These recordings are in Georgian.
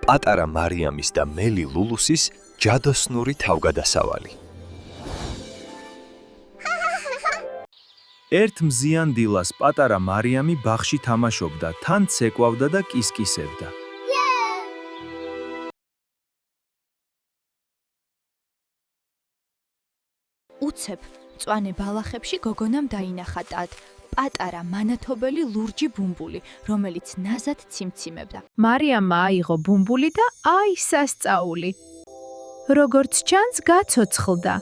პატარა მარიამის და მელი ლულუსის ჯადოსნური თავგადასავალი. ერთ მზიან დილას პატარა მარიამი ბაღში თამაშობდა, თან ცეკვავდა და კისკისებდა. უცებ მწვანე ბალახებში გოგონამ დაინახა ტად პატარა მანათობელი ლურჯი ბუმბული, რომელიც ნაზად ციმციმებდა. მარიამმა აიღო ბუმბული და აისასწაული. როგორც ჩანს, გაცოცხლდა.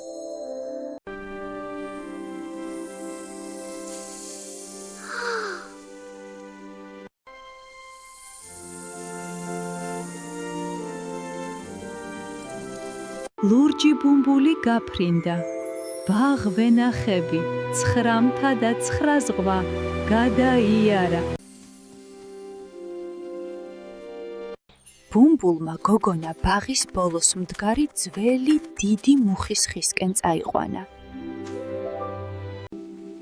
ლურჯი ბუმბული გაფრინდა. ბაღ-ვენახები, 9-მთა და 9 ზღვა გადაიარა. ბუმბულმა გოგონა ბაღის ბოლოს მდგარი ძველი დიდი მუხის ხისკენ წაიყვანა.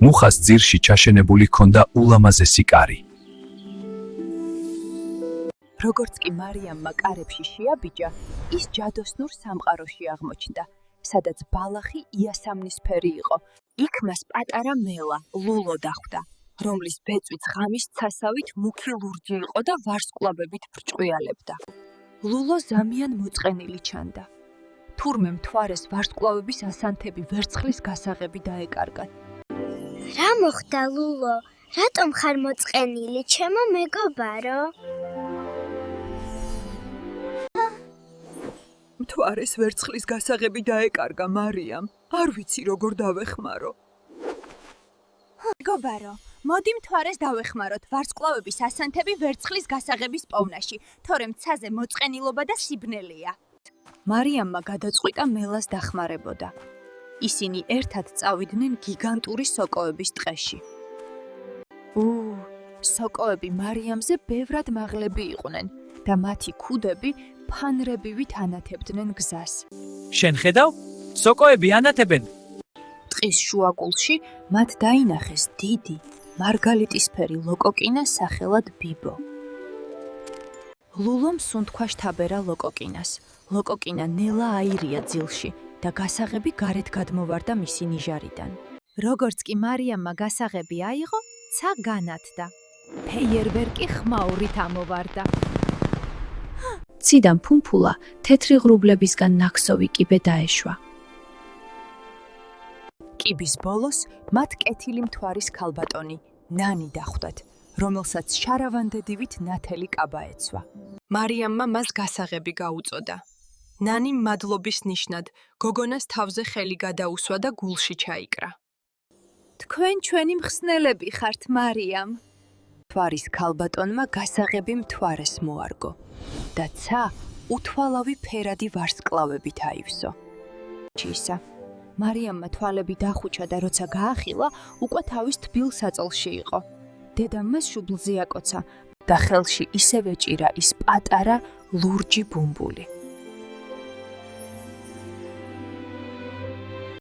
მუხას ძირში ჩაშენებული ჰქონდა ულამაზესი კარი. როგორც კი მარიამმა კარებში შეაბიჯა, ის ჯადოსნურ სამყაროში აღმოჩნდა, სადაც ბალახი იასამნისფერი იყო. იქ მას პატარა მელა, ლულო დახვდა, რომლის ბეწვიც ღამის ცასავით მუქი ლურჯი იყო და ვარსკვლავებით ბრჭყვიალებდა. ლულო ზამიან მოწყენილი ჩანდა. თურმე მთვარეს ვარსკვლავების ასანთები ვერცხლის გასაღები დაეკარგა. რა მოხდა, ლულო? რატომ ხარ მოწყენილი, ჩემო მეგობარო? მთვარეს ვერცხლის გასაღები დაეკარგა მარიამ. არ ვიცი როგორ დავეხმარო. მეგობარო, მოდი მთვარეს დავეხმაროთ ვარსკვლავების ასანთები ვერცხლის გასაღების პოვნაში, თორემ ცაზე მოწყენილობა და სიბნელეა. მარიამმა გადაწყვიტა მელას დახმარებოდა. ისინი ერთად წავიდნენ გიგანტური სოკოების ტყეში. სოკოები მარიამზე ბევრად მაღლები იყვნენ და მათი ქუდები ფანრებივით ანათებდნენ გზას. შენ ხედავ? სოკოები ანათებენ. ტყის შუაგულში მათ დაინახეს დიდი, მარგალიტისფერი ლოკოკინა სახელად ბიბო. ლულომ სუნთქვა შთაბერა ლოკოკინას. ლოკოკინა ნელა აირია ძილში და გასაღები გარეთ გადმოვარდა მისი ნიჟარიდან. როგორც კი მარიამმა გასაღები აიღო, ცა განათდა. ფეიერვერკი ხმაურით ამოვარდა. ციდან ფუმფულა თეთრი ღრუბლებისგან ნაქსოვი კიბე დაეშვა. კიბის ბოლოს მათ კეთილი მთვარის ქალბატონი ნანი დახვდათ, რომელსაც შარავანდედივით ნათელი კაბა ეცვა. მარიამმა მას გასაღები გაუწოდა. ნანი მადლობის ნიშნად გოგონას თავზე ხელი გადაუსვა და გულში ჩაიკრა. თქვენ ჩვენი მხსნელები ხართ, მარიამ. მთვარის ქალბატონმა გასაღები მთვარეს მოარგო და ცა უთვალავი ფერადი ვარსკვლავებით აივსო. ჩისა მარიამმა თვალები დახუჩა და როცა გაახილა, უკვე თავის თბილ საწოლში იყო. დედამ მას შუბლზე აკოცა და ხელში ისევ ეჭირა ის პატარა ლურჯი ბუმბული.